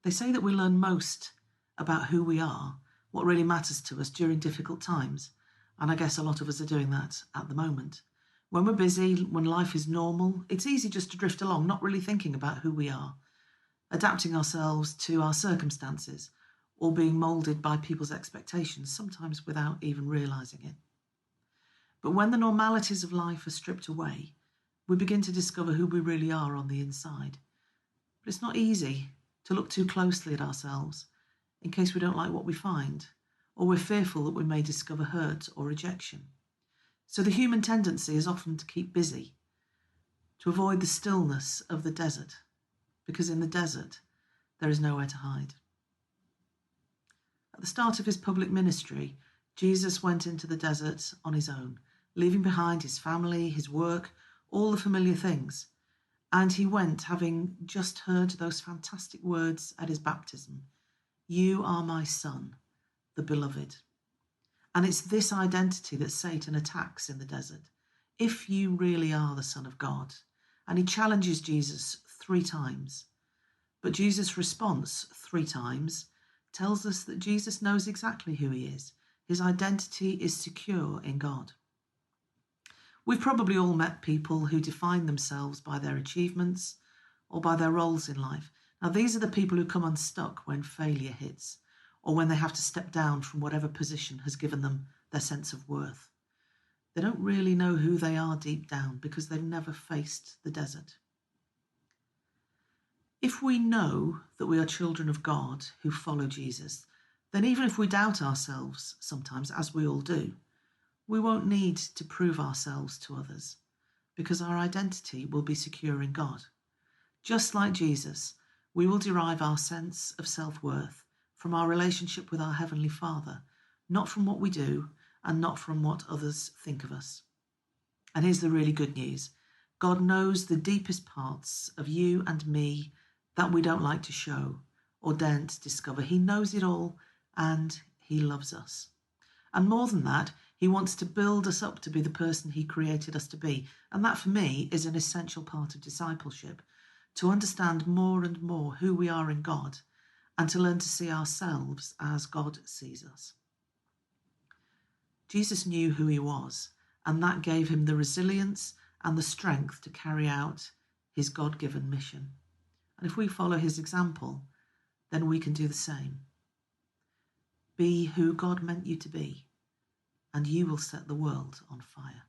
They say that we learn most about who we are, what really matters to us during difficult times. And I guess a lot of us are doing that at the moment. When we're busy, when life is normal, it's easy just to drift along, not really thinking about who we are, adapting ourselves to our circumstances, or being moulded by people's expectations, sometimes without even realising it. But when the normalities of life are stripped away, we begin to discover who we really are on the inside. But it's not easy to look too closely at ourselves in case we don't like what we find, or we're fearful that we may discover hurt or rejection. So the human tendency is often to keep busy, to avoid the stillness of the desert, because in the desert there is nowhere to hide. At the start of his public ministry, Jesus went into the desert on his own, leaving behind his family, his work, all the familiar things. And he went having just heard those fantastic words at his baptism, "You are my son, the beloved." And it's this identity that Satan attacks in the desert. If you really are the Son of God. And he challenges Jesus 3 times. But Jesus' response 3 times tells us that Jesus knows exactly who he is. His identity is secure in God. We've probably all met people who define themselves by their achievements or by their roles in life. Now, these are the people who come unstuck when failure hits, or when they have to step down from whatever position has given them their sense of worth. They don't really know who they are deep down because they've never faced the desert. If we know that we are children of God who follow Jesus, then even if we doubt ourselves sometimes, as we all do, we won't need to prove ourselves to others because our identity will be secure in God. Just like Jesus, we will derive our sense of self-worth from our relationship with our Heavenly Father, not from what we do and not from what others think of us. And here's the really good news. God knows the deepest parts of you and me that we don't like to show or daren't discover. He knows it all and he loves us. And more than that, he wants to build us up to be the person he created us to be. And that, for me, is an essential part of discipleship, to understand more and more who we are in God and to learn to see ourselves as God sees us. Jesus knew who he was, and that gave him the resilience and the strength to carry out his God-given mission. And if we follow his example, then we can do the same. Be who God meant you to be, and you will set the world on fire.